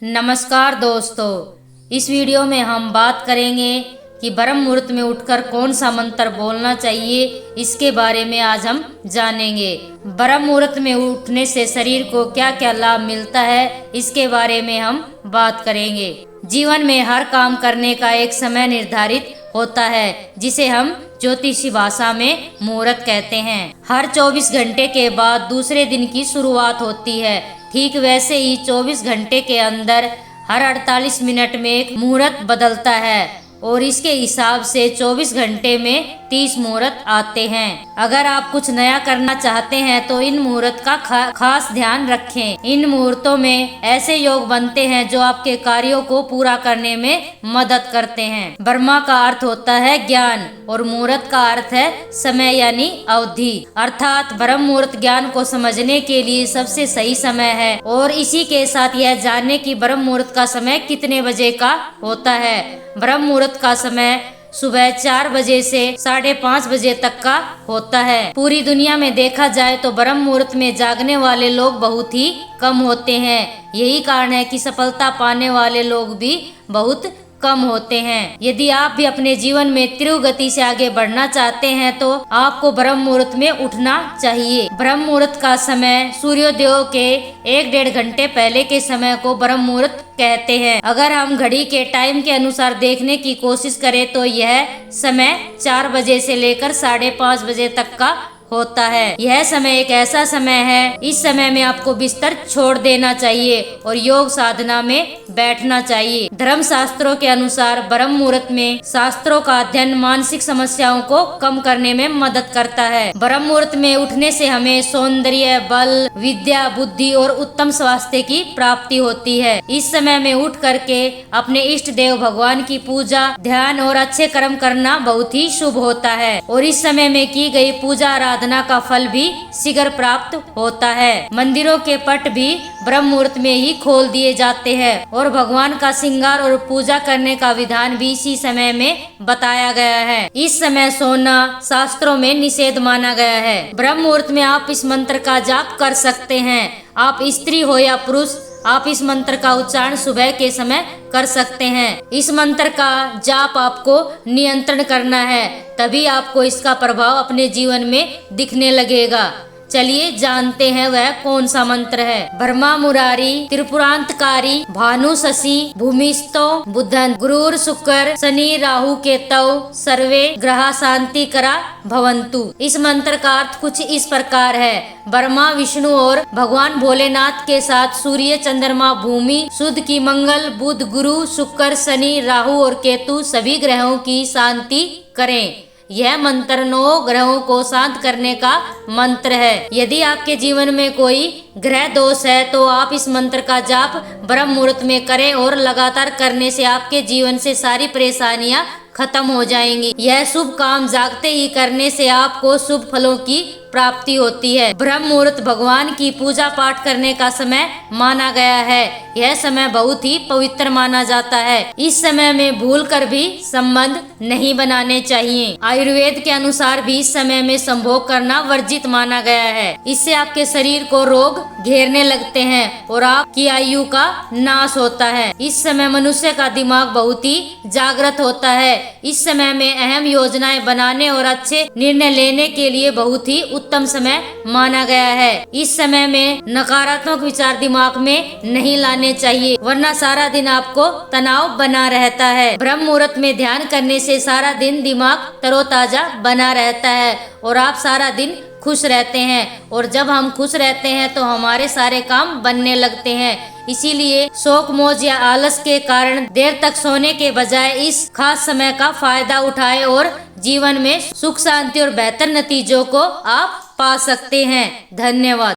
नमस्कार दोस्तों, इस वीडियो में हम बात करेंगे कि ब्रह्म मुहूर्त में उठकर कौन सा मंत्र बोलना चाहिए। इसके बारे में आज हम जानेंगे। ब्रह्म मुहूर्त में उठने से शरीर को क्या क्या लाभ मिलता है, इसके बारे में हम बात करेंगे। जीवन में हर काम करने का एक समय निर्धारित होता है, जिसे हम ज्योतिषी भाषा में मुहूर्त कहते हैं। हर 24 घंटे के बाद दूसरे दिन की शुरुआत होती है। ठीक वैसे ही 24 घंटे के अंदर हर 48 मिनट में एक मुहूर्त बदलता है और इसके हिसाब से 24 घंटे में 30 मुहूर्त आते हैं। अगर आप कुछ नया करना चाहते हैं तो इन मुहूर्त का खास ध्यान रखें। इन मुहूर्तों में ऐसे योग बनते हैं जो आपके कार्यों को पूरा करने में मदद करते हैं। ब्रह्मा का अर्थ होता है ज्ञान और मुहूर्त का अर्थ है समय यानी अवधि, अर्थात ब्रह्म मुहूर्त ज्ञान को समझने के लिए सबसे सही समय है और इसी के साथ यह जानने की ब्रह्म मुहूर्त का समय कितने बजे का होता है। ब्रह्म मुहूर्त का समय सुबह 4 बजे से 5:30 बजे तक का होता है। पूरी दुनिया में देखा जाए तो ब्रह्म मुहूर्त में जागने वाले लोग बहुत ही कम होते हैं। यही कारण है कि सफलता पाने वाले लोग भी बहुत कम होते हैं। यदि आप भी अपने जीवन में तीव्र गति से आगे बढ़ना चाहते हैं तो आपको ब्रह्म मुहूर्त में उठना चाहिए। ब्रह्म मुहूर्त का समय सूर्योदय के 1-1.5 घंटे पहले के समय को ब्रह्म मुहूर्त कहते हैं। अगर हम घड़ी के टाइम के अनुसार देखने की कोशिश करें तो यह समय 4 बजे से लेकर 5:30 बजे तक का होता है। यह समय एक ऐसा समय है, इस समय में आपको बिस्तर छोड़ देना चाहिए और योग साधना में बैठना चाहिए। धर्म शास्त्रों के अनुसार ब्रह्म मुहूर्त में शास्त्रों का अध्ययन मानसिक समस्याओं को कम करने में मदद करता है। ब्रह्म मुहूर्त में उठने से हमें सौंदर्य, बल, विद्या, बुद्धि और उत्तम स्वास्थ्य की प्राप्ति होती है। इस समय में उठ करके अपने इष्ट देव भगवान की पूजा, ध्यान और अच्छे कर्म करना बहुत ही शुभ होता है और इस समय में की गई पूजा आराधना का फल भी शीघ्र प्राप्त होता है। मंदिरों के पट भी ब्रह्म मुहूर्त में ही खोल दिए जाते हैं और भगवान का श्रृंगार और पूजा करने का विधान भी इसी समय में बताया गया है। इस समय सोना शास्त्रों में निषेध माना गया है। ब्रह्म मुहूर्त में आप इस मंत्र का जाप कर सकते हैं। आप स्त्री हो या पुरुष, आप इस मंत्र का उच्चारण सुबह के समय कर सकते हैं। इस मंत्र का जाप आपको नियंत्रण करना है, तभी आपको इसका प्रभाव अपने जीवन में दिखने लगेगा। चलिए जानते हैं वह कौन सा मंत्र है। ब्रह्मा मुरारी त्रिपुरांतकारी भानु शशि भूमिस्थो बुधन गुरुर शुक्र शनि राहु केतौ सर्वे ग्रह शांति करा भवंतु। इस मंत्र का अर्थ कुछ इस प्रकार है। ब्रह्मा, विष्णु और भगवान भोलेनाथ के साथ सूर्य, चंद्रमा, भूमि, शुद्ध की मंगल, बुध, गुरु, शुक्र, शनि, राहु और केतु सभी ग्रहों की शांति करें। यह मंत्र 9 ग्रहों को शांत करने का मंत्र है। यदि आपके जीवन में कोई ग्रह दोष है तो आप इस मंत्र का जाप ब्रह्म मुहूर्त में करें और लगातार करने से आपके जीवन से सारी परेशानियां खत्म हो जाएंगी। यह शुभ काम जागते ही करने से आपको शुभ फलों की प्राप्ति होती है। ब्रह्म मुहूर्त भगवान की पूजा पाठ करने का समय माना गया है। यह समय बहुत ही पवित्र माना जाता है। इस समय में भूलकर भी संबंध नहीं बनाने चाहिए। आयुर्वेद के अनुसार भी इस समय में संभोग करना वर्जित माना गया है। इससे आपके शरीर को रोग घेरने लगते हैं और आपकी आयु का नाश होता है। इस समय मनुष्य का दिमाग बहुत ही जागृत होता है। इस समय में अहम योजनाएं बनाने और अच्छे निर्णय लेने के लिए बहुत ही उत्तम समय माना गया है। इस समय में नकारात्मक विचार दिमाग में नहीं लाने चाहिए, वरना सारा दिन आपको तनाव बना रहता है। ब्रह्म मुहूर्त में ध्यान करने से सारा दिन दिमाग तरोताजा बना रहता है और आप सारा दिन खुश रहते हैं और जब हम खुश रहते हैं तो हमारे सारे काम बनने लगते हैं। इसीलिए शौक, मौज या आलस के कारण देर तक सोने के बजाय इस खास समय का फायदा उठाएं और जीवन में सुख, शांति और बेहतर नतीजों को आप पा सकते हैं। धन्यवाद।